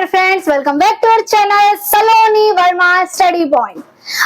Dear friends, welcome back to our channel Saloni Verma study point.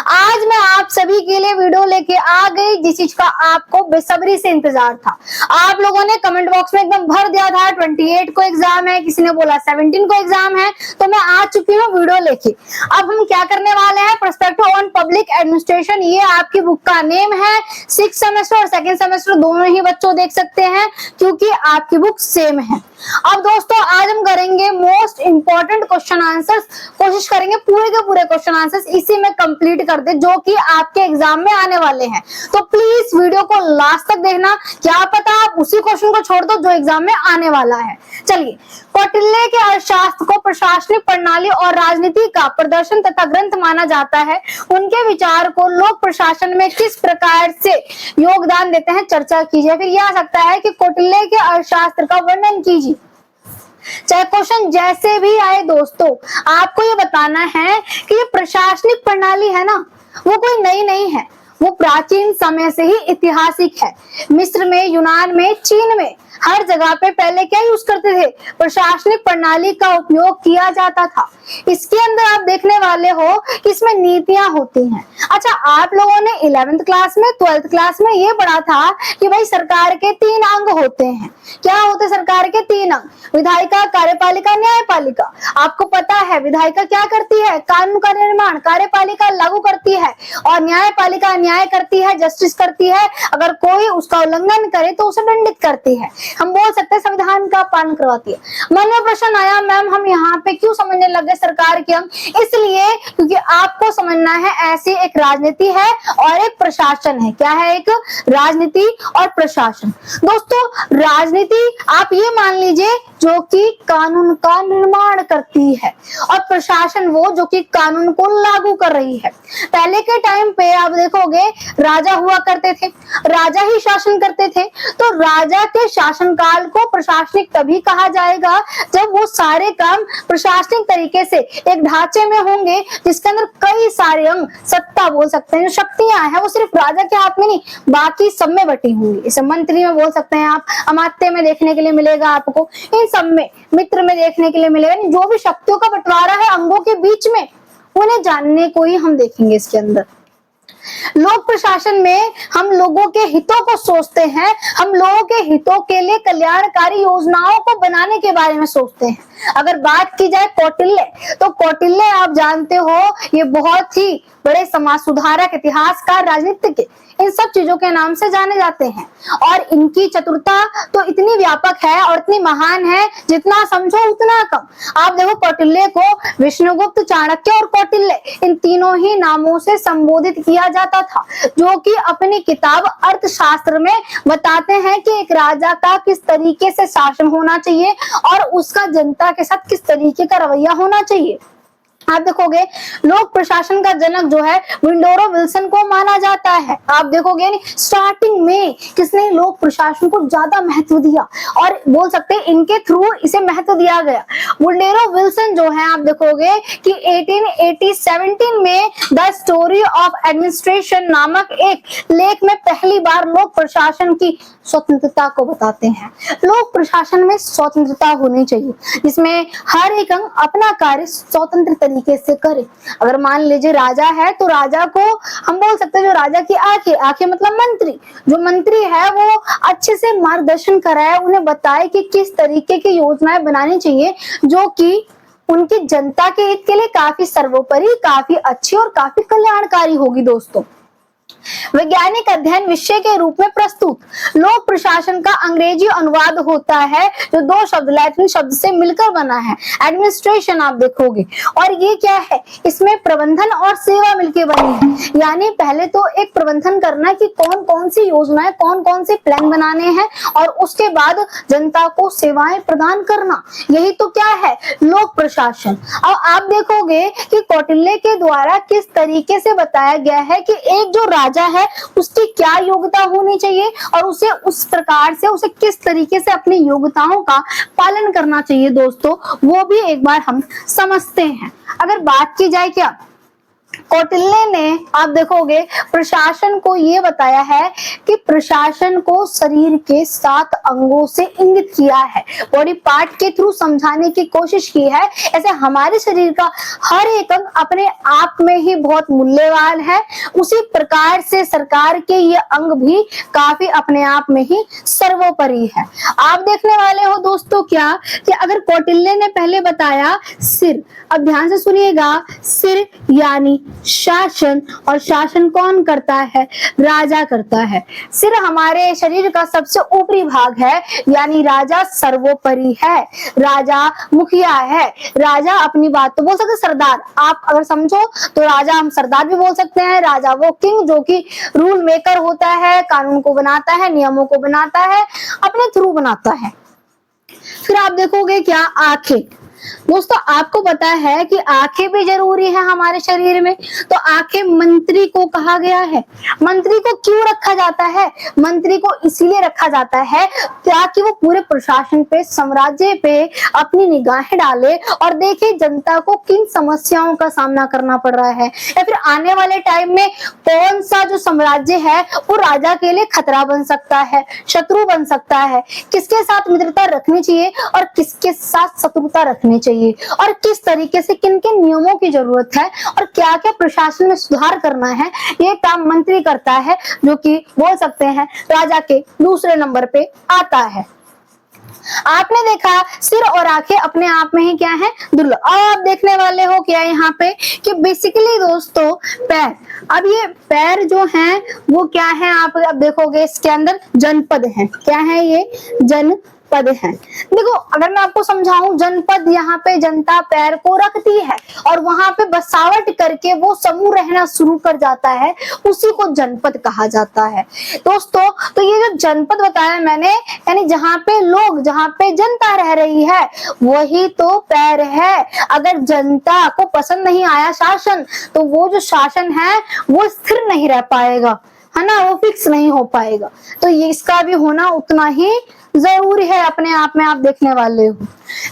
आज मैं आप सभी के लिए वीडियो लेके आ गई जिस चीज का आपको बेसब्री से इंतजार था। आप लोगों ने कमेंट बॉक्स में एकदम भर दिया था 28 को एग्जाम है, किसी ने बोला 17 को एग्जाम है, तो मैं आ चुकी हूँ वीडियो लेके। अब हम क्या करने वाले हैं, पर्सपेक्टिव ऑन पब्लिक एडमिनिस्ट्रेशन। ये आपकी बुक का नेम है। 6th सेमेस्टर और 2nd सेमेस्टर दोनों ही बच्चों देख सकते हैं क्योंकि आपकी बुक सेम है। अब दोस्तों आज हम करेंगे मोस्ट इंपॉर्टेंट क्वेश्चन आंसर्स, कोशिश करेंगे पूरे के पूरे क्वेश्चन आंसर्स इसी में कंप्लीट कर दे जो कि आपके एग्जाम में आने वाले हैं। तो प्लीज वीडियो को लास्ट तक देखना, क्या पता आप उसी क्वेश्चन को छोड़ दो जो एग्जाम में आने वाला है। चलिए, कौटिल्य के अर्थशास्त्र को प्रशासनिक प्रणाली और राजनीति का प्रदर्शन तथा ग्रंथ माना जाता है। उनके विचार को लोक प्रशासन में किस प्रकार से योगदान देते हैं, चर्चा कीजिए। फिर यह आ सकता है कि कौटिल्य के अर्थशास्त्र का वर्णन कीजिए। चाहे क्वेश्चन जैसे भी आए दोस्तों, आपको ये बताना है कि ये प्रशासनिक प्रणाली है ना, वो कोई नई नहीं है, वो प्राचीन समय से ही ऐतिहासिक है। मिस्र में, यूनान में, चीन में हर जगह पे पहले क्या यूज करते थे, प्रशासनिक प्रणाली का उपयोग किया जाता था। इसके अंदर आप देखने वाले हो कि इसमें नीतियां होती हैं। अच्छा, आप लोगों ने 11th क्लास में, 12th क्लास में ये पढ़ा था कि भाई सरकार के 3 अंग होते हैं। क्या होते सरकार के 3 अंग? विधायिका, कार्यपालिका, न्यायपालिका। आपको पता है विधायिका क्या करती है, कानून का निर्माण, कार्यपालिका लागू करती है और न्यायपालिका न्याय करती है, जस्टिस करती है। अगर कोई उसका उल्लंघन करे तो उसे दंडित करती है। हम बोल सकते हैं संविधान का पालन करवाती है। मन में प्रश्न आया, मैम हम यहाँ पे क्यों समझने लगे सरकार के अंग? इसलिए क्योंकि आपको समझना है ऐसी एक राजनीति है और एक प्रशासन है। क्या है? एक राजनीति और प्रशासन। दोस्तों राजनीति आप ये मान लीजिए जो कि कानून का निर्माण करती है और प्रशासन वो जो कि कानून को लागू कर रही है। पहले के टाइम पे आप देखोगे राजा हुआ करते थे, राजा ही शासन करते थे। तो राजा के शासनकाल को प्रशासनिक तभी कहा जाएगा जब वो सारे काम प्रशासनिक तरीके से एक ढांचे में होंगे जिसके अंदर कई सारे अंग, सत्ता बोल सकते हैं, जो शक्तियां हैं वो सिर्फ राजा के हाथ में नहीं बाकी सब में बटी होंगी। इसे मंत्री में बोल सकते हैं आप, अमात्य में देखने के लिए मिलेगा आपको, इन सब में, मित्र में देखने के लिए मिलेगा। जो भी शक्तियों का बंटवारा है अंगों के बीच में, उन्हें जानने को ही हम देखेंगे इसके अंदर। लोक प्रशासन में हम लोगों के हितों को सोचते हैं, हम लोगों के हितों के लिए कल्याणकारी योजनाओं को बनाने के बारे में सोचते हैं। अगर बात की जाए कौटिल्य, तो कौटिल्य आप जानते हो ये बहुत ही बड़े समाज सुधारक, इतिहासकार, राजनीतिज्ञ, इन सब चीजों के नाम से जाने जाते हैं। और इनकी चतुरता तो इतनी व्यापक है और इतनी महान है जितना समझो उतना कम। आप देखो कौटिल्य को विष्णुगुप्त, चाणक्य और कौटिल्य इन तीनों ही नामों से संबोधित किया जाता था, जो कि अपनी किताब अर्थशास्त्र में बताते हैं कि एक राजा का किस तरीके से शासन होना चाहिए और उसका जनता के साथ किस तरीके का रवैया होना चाहिए। आप देखोगे लोक प्रशासन का जनक जो है विंडोरो विल्सन को माना जाता है। आप देखोगे स्टार्टिंग में किसने लोक प्रशासन को ज्यादा महत्व दिया और बोल सकते हैं इनके थ्रू इसे महत्व दिया गया। विंडोरो विल्सन जो है आप देखोगे कि 1817 में द स्टोरी ऑफ एडमिनिस्ट्रेशन नामक एक लेख में पहली बार लोक प्रशासन की स्वतंत्रता को बताते हैं। लोक प्रशासन में स्वतंत्रता होनी चाहिए जिसमें हर एक अंग अपना कार्य स्वतंत्र तरीके से करे। अगर मान लीजिए राजा है तो राजा को हम बोल सकते हैं जो राजा की आंखें मतलब मंत्री, जो मंत्री है वो अच्छे से मार्गदर्शन कराए, उन्हें बताए कि किस तरीके की योजनाएं बनानी चाहिए जो कि उनकी जनता के हित के लिए काफी सर्वोपरि, काफी अच्छी और काफी कल्याणकारी होगी। दोस्तों वैज्ञानिक अध्ययन विषय के रूप में प्रस्तुत लोक प्रशासन का अंग्रेजी अनुवाद होता है जो 2 शब्द लैटिन शब्द से मिलकर बना है, एडमिनिस्ट्रेशन। आप देखोगे और ये क्या है, इसमें प्रबंधन और सेवा मिलकर बनी है। यानी पहले तो एक प्रबंधन करना कि कौन कौन सी योजनाएं, कौन कौन से प्लान बनाने हैं और उसके बाद जनता को सेवाएं प्रदान करना, यही तो क्या है लोक प्रशासन। अब आप देखोगे कि कौटिल्य के द्वारा किस तरीके से बताया गया है कि एक जो राजा है उसकी क्या योग्यता होनी चाहिए और उसे उस प्रकार से उसे किस तरीके से अपनी योग्यताओं का पालन करना चाहिए। दोस्तों वो भी एक बार हम समझते हैं। अगर बात की जाए क्या कौटिल्य ने, आप देखोगे, प्रशासन को ये बताया है कि प्रशासन को शरीर के 7 अंगों से इंगित किया है, बॉडी पार्ट के थ्रू समझाने की कोशिश की है। ऐसे हमारे शरीर का हर एक अंग अपने आप में ही बहुत मूल्यवान है, उसी प्रकार से सरकार के ये अंग भी काफी अपने आप में ही सर्वोपरि है। आप देखने वाले हो दोस्तों क्या कि अगर कौटिल्य ने पहले बताया सिर, अब ध्यान से सुनिएगा, सिर यानी शासन, और शासन कौन करता है? राजा करता है। सिर हमारे शरीर का सबसे ऊपरी भाग है, यानी राजा सर्वोपरि है, राजा मुखिया है। राजा अपनी बात तो बोल सकते, सरदार आप अगर समझो तो राजा हम सरदार भी बोल सकते हैं। राजा वो किंग जो कि रूल मेकर होता है, कानून को बनाता है, नियमों को बनाता है, अपने थ्रू बनाता है। फिर आप देखोगे क्या, आंखें। दोस्तों आपको पता है कि आंखें भी जरूरी है हमारे शरीर में, तो आंखें मंत्री को कहा गया है। मंत्री को क्यों रखा जाता है? मंत्री को इसीलिए रखा जाता है ताकि वो पूरे प्रशासन पे, साम्राज्य पे अपनी निगाहें डाले और देखे जनता को किन समस्याओं का सामना करना पड़ रहा है, या फिर आने वाले टाइम में कौन सा जो साम्राज्य है वो राजा के लिए खतरा बन सकता है, शत्रु बन सकता है, किसके साथ मित्रता रखनी चाहिए और किसके साथ शत्रुता रखनी चाहिए, और किस तरीके से किन किन नियमों की जरूरत है और क्या क्या प्रशासन में सुधार करना है, ये काम मंत्री करता है, जो कि बोल सकते हैं राजा के दूसरे नंबर पे आता है। आपने देखा सिर और आंखें अपने आप में ही क्या है, दुर्लभ। और आप देखने वाले हो क्या यहाँ पे कि बेसिकली दोस्तों पैर, अब ये पैर जो हैं वो क्या है, आप अब देखोगे इसके अंदर जनपद है। क्या है ये? जनपद है। देखो अगर मैं आपको समझाऊं, जनपद यहाँ पे जनता पैर को रखती है और वहां पे बसावट करके वो समूह रहना शुरू कर जाता है, उसी को जनपद कहा जाता है। दोस्तों तो ये जो जनपद बताया मैंने, यानी जहाँ पे लोग, जहाँ पे जनता रह रही है, वही तो पैर है। अगर जनता को पसंद नहीं आया शासन, तो वो जो शासन है वो स्थिर नहीं रह पाएगा, है ना, वो फिक्स नहीं हो पाएगा। तो ये इसका भी होना उतना ही जरूरी है अपने आप में, आप देखने वाले हो।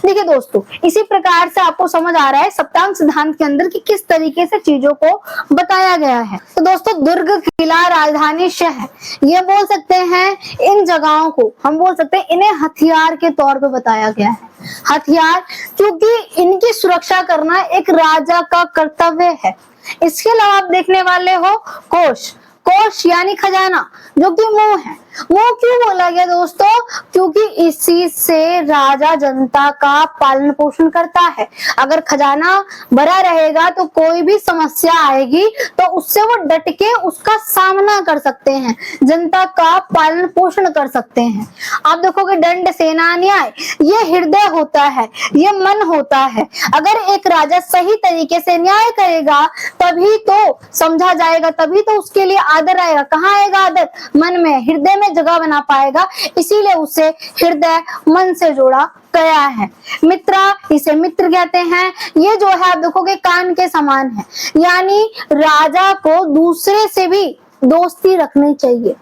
देखिए दोस्तों, इसी प्रकार से आपको समझ आ रहा है सप्तांग सिद्धांत के अंदर कि किस तरीके से चीजों को बताया गया है। तो दोस्तों दुर्ग, किला, राजधानी, शहर, ये बोल सकते हैं इन जगहों को, हम बोल सकते हैं इन्हें हथियार के तौर पे बताया गया है। हथियार क्योंकि इनकी सुरक्षा करना एक राजा का कर्तव्य है। इसके अलावा आप देखने वाले हो कोष। कोष यानी खजाना, जो कि मुंह है। वो क्यों बोला गया दोस्तों? क्योंकि इसी से राजा जनता का पालन पोषण करता है। अगर खजाना भरा रहेगा तो कोई भी समस्या आएगी तो उससे वो डट के उसका सामना कर सकते हैं, जनता का पालन पोषण कर सकते हैं। आप देखोगे दंड, सेना, न्याय, ये हृदय होता है, ये मन होता है। अगर एक राजा सही तरीके से न्याय करेगा तभी तो समझा जाएगा, तभी तो उसके लिए आदर आएगा। कहाँ आएगा आदर? मन में, हृदय में जगह बना पाएगा। इसीलिए उसे हृदय मन से जोड़ा गया है। मित्रा, इसे मित्र कहते हैं। ये जो है आप देखोगे कान के समान है, यानी राजा को दूसरे से भी दोस्ती रखनी चाहिए,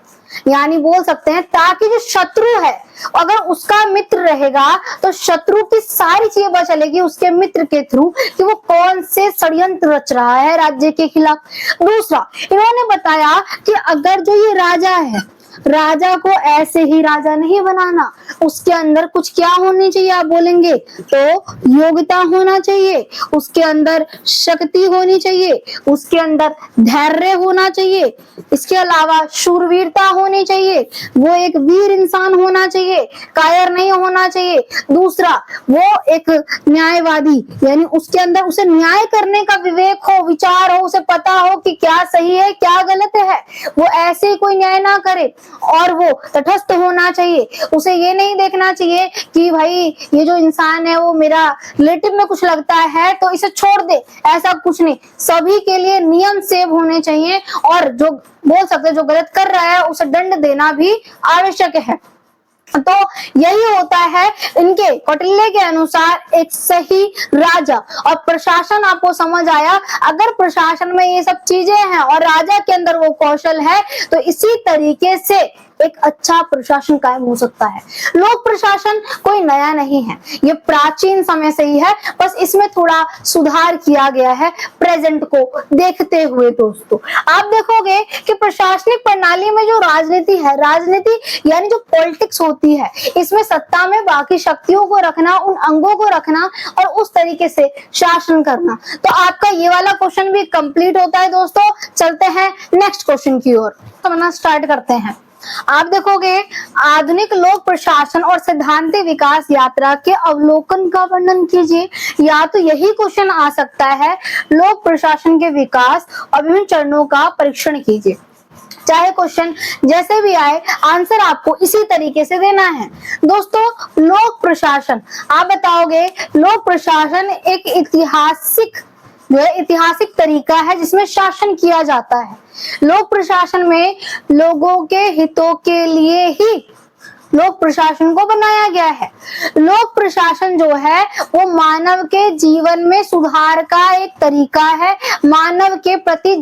यानी बोल सकते हैं ताकि जो शत्रु है अगर उसका मित्र रहेगा तो शत्रु की सारी चीजें पता चलेगी उसके मित्र के थ्रू कि वो कौन से षड्यंत्र रच रहा है राज्य के खिलाफ। दूसरा, इन्होंने बताया कि अगर जो ये राजा है, राजा को ऐसे ही राजा नहीं बनाना, उसके अंदर कुछ क्या होनी चाहिए आप बोलेंगे तो योग्यता होना चाहिए, उसके अंदर शक्ति होनी चाहिए, उसके अंदर धैर्य होना चाहिए, इसके अलावा शूरवीरता होनी चाहिए, वो एक वीर इंसान होना चाहिए, कायर नहीं होना चाहिए। दूसरा, वो एक न्यायवादी, यानी उसके अंदर उसे न्याय करने का विवेक हो, विचार हो, उसे पता हो कि क्या सही है क्या गलत है, वो ऐसे ही कोई न्याय ना करे। और वो तटस्थ होना चाहिए, उसे ये नहीं देखना चाहिए कि भाई ये जो इंसान है वो मेरा रिलेटिव में कुछ लगता है तो इसे छोड़ दे, ऐसा कुछ नहीं। सभी के लिए नियम सेव होने चाहिए और जो बोल सकते जो गलत कर रहा है उसे दंड देना भी आवश्यक है। तो यही होता है इनके कौटिल्य के अनुसार एक सही राजा और प्रशासन। आपको समझ आया? अगर प्रशासन में ये सब चीजें हैं और राजा के अंदर वो कौशल है तो इसी तरीके से एक अच्छा प्रशासन कायम हो सकता है। लोक प्रशासन कोई नया नहीं है, ये प्राचीन समय से ही है, बस इसमें थोड़ा सुधार किया गया है प्रेजेंट को देखते हुए। दोस्तों आप देखोगे कि प्रशासनिक प्रणाली में जो राजनीति है, राजनीति यानी जो पॉलिटिक्स होती है, इसमें सत्ता में बाकी शक्तियों को रखना, उन अंगों को रखना और उस तरीके से शासन करना। तो आपका ये वाला क्वेश्चन भी कंप्लीट होता है। दोस्तों चलते हैं नेक्स्ट क्वेश्चन की ओर, समझना स्टार्ट करते हैं। आप देखोगे आधुनिक लोक प्रशासन और सैद्धांतिक विकास यात्रा के अवलोकन का वर्णन कीजिए। या तो यही क्वेश्चन आ सकता है, लोक प्रशासन के विकास और विभिन्न चरणों का परीक्षण कीजिए। चाहे क्वेश्चन जैसे भी आए, आंसर आपको इसी तरीके से देना है। दोस्तों लोक प्रशासन, आप बताओगे लोक प्रशासन एक ऐतिहासिक तरीका है जिसमें शासन किया जाता है। लोक प्रशासन में लोगों के हितों के लिए ही लोक प्रशासन को बनाया गया है। लोक प्रशासन जो है वो मानव के जीवन में सुधार का एक तरीका है, मानव के प्रति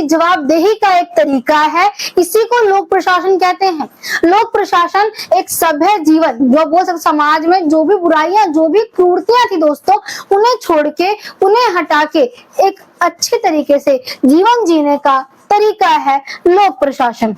जवाबदेही का एक तरीका है। इसी को लोक प्रशासन कहते हैं। लोक प्रशासन एक सभ्य जीवन, जो बोल सकते समाज में जो भी बुराइयां, जो भी क्रूरतियां थी दोस्तों, उन्हें छोड़ के, उन्हें हटा के एक अच्छे तरीके से जीवन जीने का तरीका है लोक प्रशासन।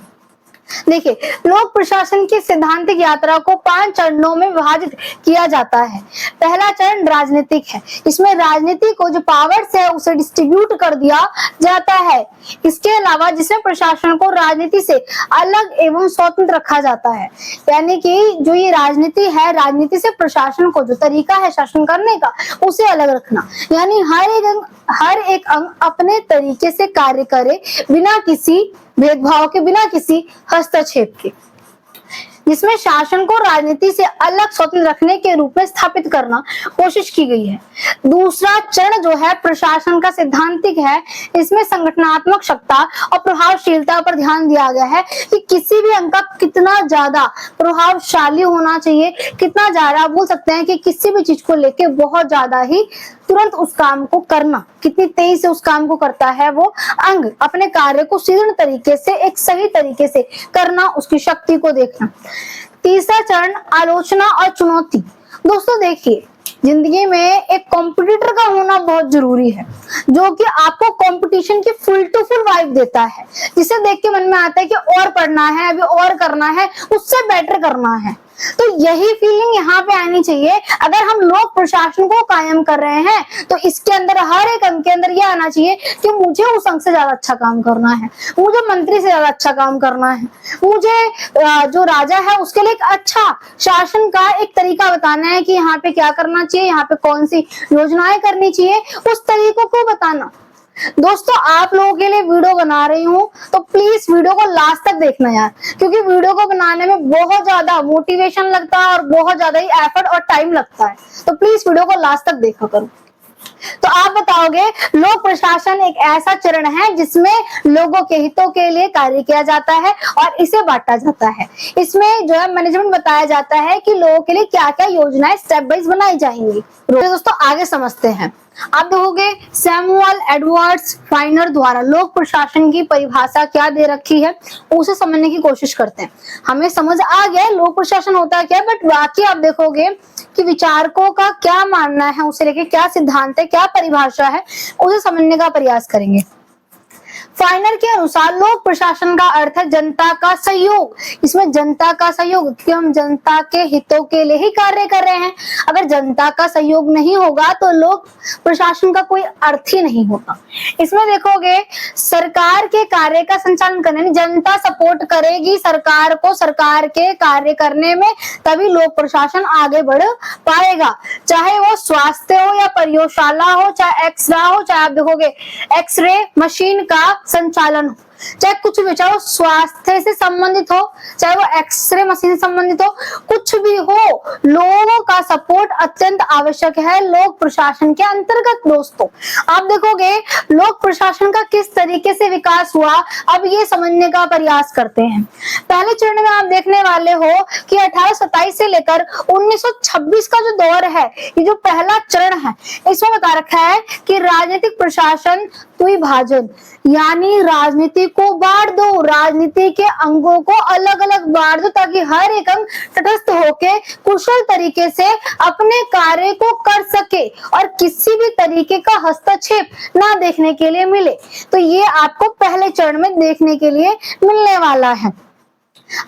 देखिए लोक प्रशासन की सैद्धांतिक यात्रा को 5 चरणों में विभाजित किया जाता है। पहला चरण राजनीतिक है, इसमें राजनीति को जो पावर्स है उसे डिस्ट्रीब्यूट कर दिया जाता है। इसके अलावा जिसमें प्रशासन को राजनीति से अलग एवं स्वतंत्र रखा जाता है, यानी कि जो ये राजनीति है, राजनीति से प्रशासन को जो तरीका है शासन करने का उसे अलग रखना, यानी हर एक अंग अपने तरीके से कार्य करे, बिना किसी भेदभाव के, बिना किसी हस्तक्षेप के, जिसमें शासन को राजनीति से अलग स्वतंत्र रखने के रूप में स्थापित करना कोशिश की गई है। दूसरा चरण जो है प्रशासन का सैद्धांतिक है, इसमें संगठनात्मक क्षमता और प्रभावशीलता पर ध्यान दिया गया है कि किसी भी अंग का कितना ज्यादा प्रभावशाली होना चाहिए, कितना ज्यादा बोल सकते हैं कि किसी भी चीज को लेके बहुत ज्यादा ही तुरंत उस काम को करना, कितनी तेजी से उस काम को करता है वो अंग, अपने कार्य को सुदृढ़ तरीके से, एक सही तरीके से करना, उसकी शक्ति को देखना। तीसरा चरण आलोचना और चुनौती। दोस्तों देखिए जिंदगी में एक कॉम्पिटिटर का होना बहुत जरूरी है, जो कि आपको कंपटीशन की फुल टू फुल वाइब देता है, जिसे देख के मन में आता है कि और पढ़ना है, अभी और करना है, उससे बेटर करना है। तो यही फीलिंग यहाँ पे आनी चाहिए। अगर हम लोक प्रशासन को कायम कर रहे हैं तो इसके अंदर, हर एक अंग के अंदर ये आना चाहिए कि मुझे उस अंग से ज्यादा अच्छा काम करना है, मुझे मंत्री से ज्यादा अच्छा काम करना है, मुझे जो राजा है उसके लिए एक अच्छा शासन का एक तरीका बताना है कि यहाँ पे क्या करना चाहिए, यहाँ पे कौन सी योजनाएं करनी चाहिए, उस तरीकों को बताना। दोस्तों आप लोगों के लिए वीडियो बना रही हूँ तो प्लीज वीडियो को लास्ट तक देखना यार, क्योंकि वीडियो को बनाने में बहुत ज्यादा मोटिवेशन लगता है और बहुत ज्यादा ही एफर्ट और टाइम लगता है, तो प्लीज वीडियो को लास्ट तक देखा करो। तो आप बताओगे लोक प्रशासन एक ऐसा चरण है जिसमें लोगों के हितों के लिए कार्य किया जाता है और इसे बांटा जाता है। इसमें जो है मैनेजमेंट बताया जाता है कि लोगों के लिए क्या क्या योजनाएं स्टेप वाइज बनाई जाएंगी। तो दोस्तों आगे समझते हैं। आप देखोगे सैमुअल एडवर्ड्स फाइनर द्वारा लोक प्रशासन की परिभाषा क्या दे रखी है, उसे समझने की कोशिश करते हैं। हमें समझ आ गया लोक प्रशासन होता है क्या, बट बाकी आप देखोगे कि विचारकों का क्या मानना है, उसे लेके क्या सिद्धांत है, क्या परिभाषा है, उसे समझने का प्रयास करेंगे। फाइनर के अनुसार लोक प्रशासन का अर्थ है जनता का सहयोग। इसमें जनता का सहयोग, क्योंकि हम जनता के हितों के लिए ही कार्य कर रहे हैं। अगर जनता का सहयोग नहीं होगा तो लोक प्रशासन का कोई अर्थ ही नहीं होता। इसमें देखोगे सरकार के कार्य का संचालन करने, जनता सपोर्ट करेगी सरकार को, सरकार के कार्य करने में, तभी लोक प्रशासन आगे बढ़ पाएगा। चाहे वो स्वास्थ्य हो या प्रयोगशाला हो, चाहे एक्सरे हो, चाहे आप देखोगे एक्सरे मशीन का संचालन हो, चाहे कुछ भी, चाहे वो स्वास्थ्य से संबंधित हो, चाहे वो एक्सरे मशीन से संबंधित हो, कुछ भी हो, लोगों का सपोर्ट अत्यंत आवश्यक है लोक प्रशासन के अंतर्गत। दोस्तों आप देखोगे लोक प्रशासन का किस तरीके से विकास हुआ, अब ये समझने का प्रयास करते हैं। पहले चरण में आप देखने वाले हो कि 1827 से लेकर 1926 का जो दौर है, ये जो पहला चरण है, इसमें बता रखा है कि राजनीतिक प्रशासन द्विभाजन, यानी राजनीति राजनीति को बांट दो, राजनीति के अंगों को अलग अलग बांट दो, ताकि हर एक अंग तटस्थ होके कुशल तरीके से अपने कार्य को कर सके और किसी भी तरीके का हस्तक्षेप ना देखने के लिए मिले। तो ये आपको पहले चरण में देखने के लिए मिलने वाला है।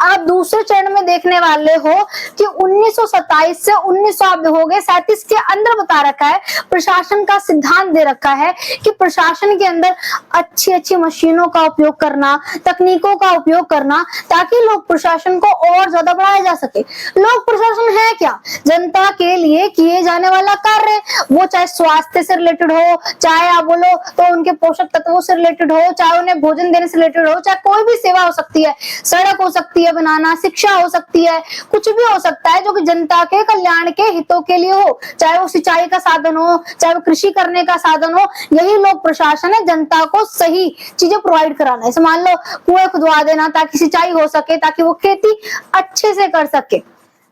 आप दूसरे चरण में देखने वाले हो कि 1927 से 1937 के अंदर बता रखा है, प्रशासन का सिद्धांत दे रखा है कि प्रशासन के अंदर अच्छी अच्छी मशीनों का उपयोग करना, तकनीकों का उपयोग करना, ताकि लोक प्रशासन को और ज्यादा बढ़ाया जा सके। लोक प्रशासन है क्या? जनता के लिए किए जाने वाला कार्य, वो चाहे स्वास्थ्य से रिलेटेड हो, चाहे आप बोलो तो उनके पोषक तत्वों से रिलेटेड हो, चाहे उन्हें भोजन देने से रिलेटेड हो, चाहे कोई भी सेवा हो सकती है, सड़क हो सकती है बनाना, शिक्षा हो सकती है, कुछ भी हो सकता है जो कि जनता के कल्याण के हितों के लिए हो, चाहे वो सिंचाई का साधन हो, चाहे वो कृषि करने का साधन हो। यही लोक प्रशासन है, जनता को सही चीजें प्रोवाइड कराना। जैसे मान लो कुएं खुदवा देना ताकि सिंचाई हो सके, ताकि वो खेती अच्छे से कर सके।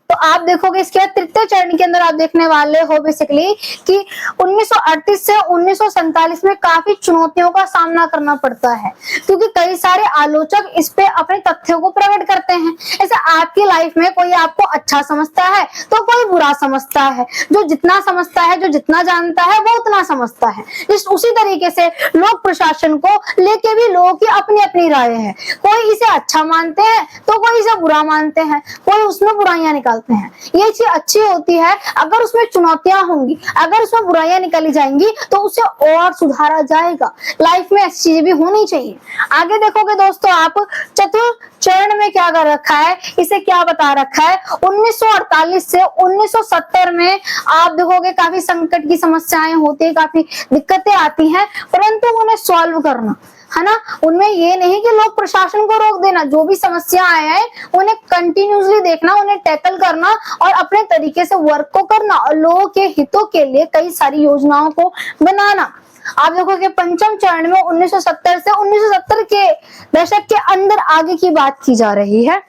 तो आप देखोगे इसके बाद तृतीय चरण के अंदर आप देखने वाले हो बेसिकली कि 1938 से 1947 में काफी चुनौतियों का सामना करना पड़ता है, क्योंकि कई सारे आलोचक इस पे अपने तथ्यों को प्रकट करते हैं। ऐसे आपकी लाइफ में कोई आपको अच्छा समझता है तो कोई बुरा समझता है, जो जितना समझता है, जो जितना जानता है वो उतना समझता है। जिस उसी तरीके से लोक प्रशासन को लेके भी लोगों की अपनी अपनी राय है, कोई इसे अच्छा मानते हैं तो कोई इसे बुरा मानते हैं, कोई उसमें बुराइयां निकालते हैं। ये चीज अच्छी होती है अगर उसमें चुनौतियां होंगी, अगर उसमें बुराइयां निकाली जाएंगी तो उसे और सुधारा जाएगा। लाइफ में ऐसी चीजें भी होनी चाहिए। आगे देखोगे दोस्तों आप चतुर्थ चरण में क्या कर रखा है, इसे क्या बता रखा है। 1948 से 1970 में आप देखोगे काफी संकट की समस्याएं होती है, काफी दिक्कतें आती हैं, परंतु उन्हें सॉल्व करना है ना, उनमें ये नहीं कि लोग प्रशासन को रोक देना, जो भी समस्या आए हैं उन्हें कंटिन्यूसली देखना, उन्हें टैकल करना और अपने तरीके से वर्क को करना और लोगों के हितों के लिए कई सारी योजनाओं को बनाना। आप देखोगे पंचम चरण में 1970 से 1970 के दशक के अंदर आगे की बात की जा रही है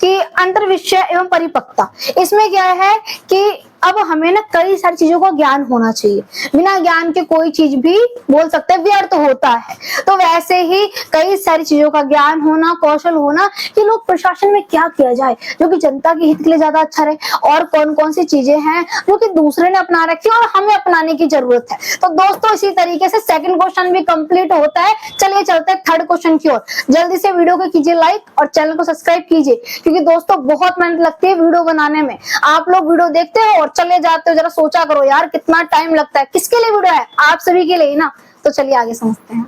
कि अंतर्विषय एवं परिपक्वता। इसमें क्या है कि अब हमें ना कई सारी चीजों का ज्ञान होना चाहिए, बिना ज्ञान के कोई चीज भी बोल सकते हैं व्यर्थ होता है। तो वैसे ही कई सारी चीजों का ज्ञान होना, कौशल होना कि लोग प्रशासन में क्या किया जाए जो कि जनता के हित के लिए ज्यादा अच्छा रहे, और कौन कौन सी चीजें हैं जो कि दूसरे ने अपना रखी और हमें अपनाने की जरूरत है। तो दोस्तों इसी तरीके से सेकंड क्वेश्चन भी कंप्लीट होता है। चलिए चलते हैं थर्ड क्वेश्चन की ओर। जल्दी से वीडियो को कीजिए लाइक और चैनल को सब्सक्राइब कीजिए, क्योंकि दोस्तों बहुत मेहनत लगती है वीडियो बनाने में। आप लोग वीडियो देखते हो और चले जाते हो, जरा सोचा करो यार कितना टाइम लगता है। किसके लिए वीडियो है? आप सभी के लिए ही ना। तो चलिए आगे समझते हैं।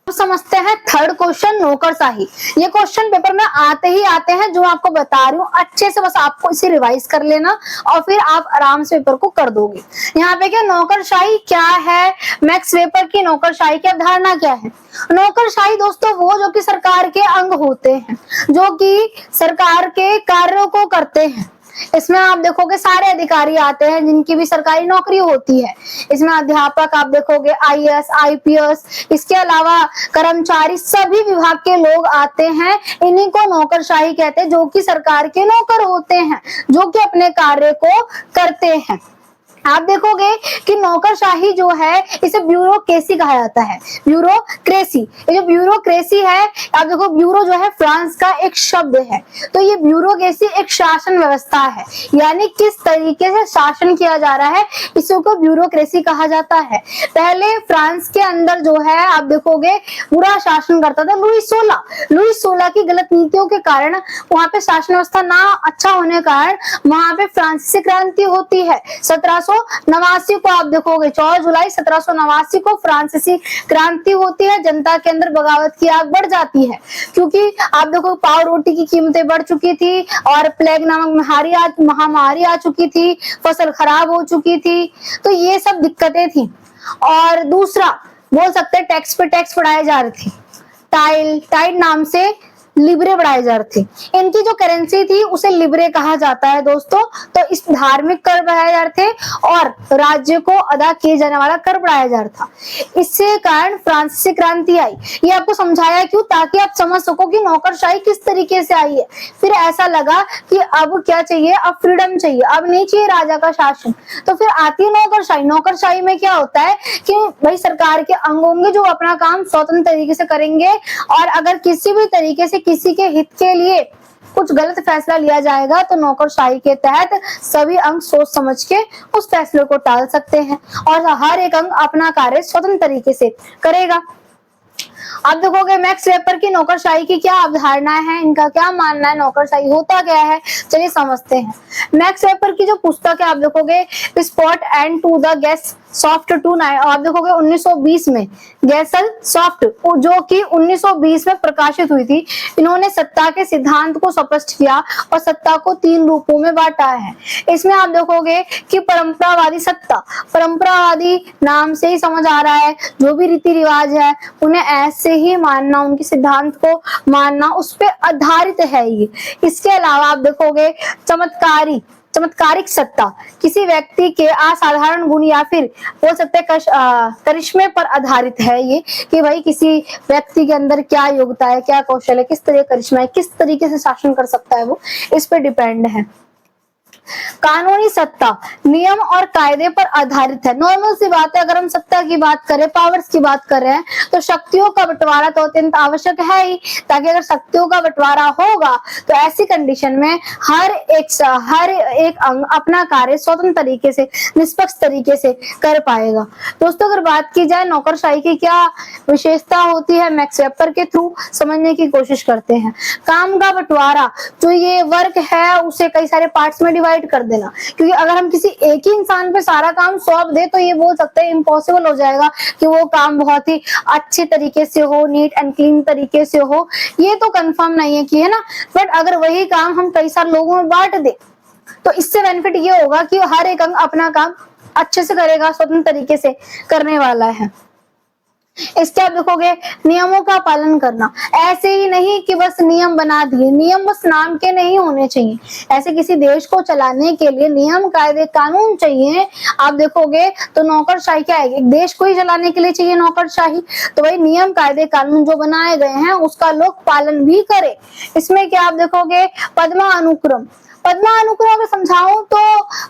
तो समझते हैं थर्ड क्वेश्चन, नौकरशाही। ये क्वेश्चन पेपर में आते ही आते हैं, जो आपको बता रही हूँ अच्छे से बस आपको इसे रिवाइज कर लेना और फिर आप आराम से पेपर को कर दोगे। यहाँ पे क्या नौकरशाही क्या है, मैक्स वेबर की नौकरशाही की अवधारणा क्या है। नौकरशाही दोस्तों वो जो कि सरकार के अंग होते हैं, जो कि सरकार के कार्यों को करते हैं। इसमें आप देखोगे सारे अधिकारी आते हैं जिनकी भी सरकारी नौकरी होती है। इसमें अध्यापक आप देखोगे, आईएएस, आईपीएस, इसके अलावा कर्मचारी, सभी विभाग के लोग आते हैं। इन्हीं को नौकरशाही कहते हैं, जो कि सरकार के नौकर होते हैं, जो कि अपने कार्य को करते हैं। आप देखोगे कि नौकरशाही जो है इसे ब्यूरोक्रेसी कहा जाता है। ब्यूरोक्रेसी, ये जो ब्यूरोक्रेसी है, आप देखो ब्यूरो जो है फ्रांस का एक शब्द है। तो ये ब्यूरोक्रेसी एक शासन व्यवस्था है, यानी किस तरीके से शासन किया जा रहा है, इसी को ब्यूरोक्रेसी कहा जाता है। पहले फ्रांस के अंदर जो है आप देखोगे पूरा शासन करता था लुई 16 की गलत नीतियों के कारण वहां पे शासन व्यवस्था ना अच्छा होने के कारण वहां पे फ्रांसीसी क्रांति होती है। 1789 को आप देखोगे 14 जुलाई 1789 को फ्रांसीसी क्रांति होती है। जनता के अंदर बगावत की आग बढ़ जाती है, क्योंकि आप देखो पाव रोटी की कीमतें बढ़ चुकी थी और प्लेग नामक महामारी आ चुकी थी, फसल खराब हो चुकी थी। तो ये सब दिक्कतें थी। और दूसरा बोल सकते हैं टैक्स पे टैक्स बढ़ाए जा रहे थे। टाइड नाम से लिब्रे बढ़ाए जा रहे थे। इनकी जो करेंसी थी उसे लिब्रे कहा जाता है दोस्तों। तो इस धार्मिक कर बढ़ाए जा रहे थे और राज्य को अदा किए जाने वाला कर बढ़ाया जा रहा था। इससे कारण फ्रांसीसी क्रांति आई। ये आपको समझाया क्यों, ताकि आप समझ सको कि नौकरशाही किस तरीके से आई है। फिर ऐसा लगा कि अब क्या चाहिए, अब फ्रीडम चाहिए, अब नहीं चाहिए राजा का शासन, तो फिर आती है नौकरशाही। नौकरशाही में क्या होता है कि भाई सरकार के अंग होंगे जो अपना काम स्वतंत्र तरीके से करेंगे, और अगर किसी भी तरीके से किसी के हित के लिए कुछ गलत फैसला लिया जाएगा तो नौकरशाही के तहत सभी अंग सोच समझ के उस फैसले को टाल सकते हैं और हर एक अंग अपना कार्य स्वतंत्र तरीके से करेगा। आप देखोगे मैक्स वेबर की नौकरशाही की क्या अवधारणा है, इनका क्या मानना है, नौकरशाही होता क्या है, चलिए समझते हैं। मैक्स वेबर की जो पुस्तक है आप देखोगे spot and to the guess soft to nine, आप देखोगे 1920 में गैसल सॉफ्ट, जो कि 1920 में प्रकाशित हुई थी। इन्होंने सत्ता के सिद्धांत को स्पष्ट किया और सत्ता को 3 रूपों में बांटा है। इसमें आप देखोगे कि परंपरावादी सत्ता, परंपरावादी नाम से ही समझ आ रहा है जो भी रीति रिवाज है उन्हें ऐसे ही मानना, उनके सिद्धांत को मानना, उस पर आधारित है ये। इसके अलावा आप देखोगे चमत्कारिक सत्ता, किसी व्यक्ति के असाधारण गुण या फिर बोल सकते हैं करिश्मे पर आधारित है ये, कि भाई किसी व्यक्ति के अंदर क्या योग्यता है, क्या कौशल है, किस तरह करिश्मा है, किस तरीके से शासन कर सकता है, वो इस पे डिपेंड है। कानूनी सत्ता नियम और कायदे पर आधारित है। नॉर्मल सी बात है, अगर हम सत्ता की बात करें, पावर्स की बात कर रहे हैं, तो शक्तियों का बंटवारा तो अत्यंत आवश्यक है ही, ताकि अगर शक्तियों का बंटवारा होगा तो ऐसी कंडीशन में हर एक अंग अपना कार्य स्वतंत्र तरीके से, निष्पक्ष तरीके से कर पाएगा। दोस्तों अगर बात की जाए नौकरशाही की क्या विशेषता होती है, मैक्स वेबर के थ्रू समझने की कोशिश करते हैं। काम का बंटवारा, जो ये वर्क है उसे कई सारे पार्ट्स में डिवाइड कर देना, क्योंकि अगर हम किसी एक ही इंसान पे सारा काम सौंप दे तो ये बोल सकते हैं इम्पॉसिबल हो जाएगा कि वो काम बहुत ही अच्छे तरीके से हो, नीट एंड क्लीन तरीके से हो, ये तो कंफर्म नहीं है कि, है ना। बट अगर वही काम हम कई सारे लोगों में बांट दे तो इससे बेनिफिट ये होगा कि हर एक अंग अपना काम अच्छे से करेगा, स्वतंत्र तरीके से करने वाला है। इसके आप देखोगे नियमों का पालन करना, ऐसे ही नहीं कि बस नियम बना दिए, नियम बस नाम के नहीं होने चाहिए। ऐसे किसी देश को चलाने के लिए नियम कायदे कानून चाहिए। आप देखोगे तो नौकरशाही क्या है, एक देश को ही चलाने के लिए चाहिए नौकरशाही, तो वही नियम कायदे कानून जो बनाए गए हैं उसका लोग पालन भी करें। इसमें क्या आप देखोगे पद्मानुक्रम अगर समझाऊं तो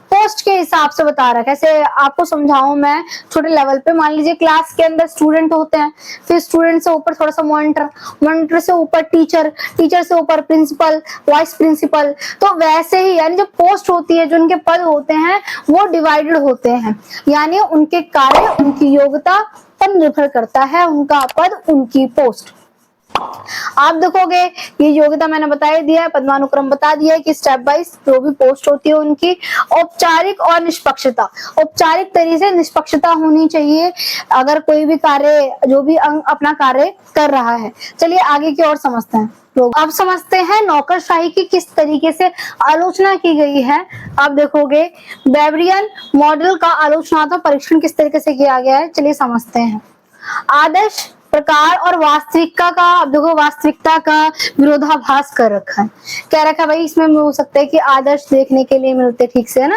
पोस्ट के हिसाब से बता रहा है। कैसे आपको समझाऊं मैं छोटे लेवल पे, मान लीजिए क्लास के अंदर स्टूडेंट होते हैं, फिर स्टूडेंट से ऊपर थोड़ा सा मॉनिटर से ऊपर टीचर से ऊपर प्रिंसिपल, वाइस प्रिंसिपल, तो वैसे ही यानी जो पोस्ट होती है, जो उनके पद होते हैं वो डिवाइडेड होते हैं, यानी उनके कार्य उनकी योग्यता पर निर्भर करता है उनका पद, उनकी पोस्ट। आप देखोगे ये योग्यता मैंने बता दिया है, पद्मानुक्रम बता दिया है कि स्टेप बाय जो भी पोस्ट होती है उनकी। औपचारिक और निष्पक्षता, औपचारिक तरीके से निष्पक्षता होनी चाहिए अगर कोई भी कार्य, जो भी अंग अपना कार्य कर रहा है। चलिए आगे की ओर समझते हैं। अब समझते हैं नौकरशाही की किस तरीके से आलोचना की गई है। आप देखोगे बेवरियन मॉडल का आलोचनात्मक परीक्षण किस तरीके से किया गया है, चलिए समझते हैं। आदर्श प्रकार और वास्तविकता का, अब देखो वास्तविकता का विरोधाभास कर रखा है, क्या रखा भाई, इसमें हो सकता है कि आदर्श देखने के लिए मिलते ठीक से, है ना।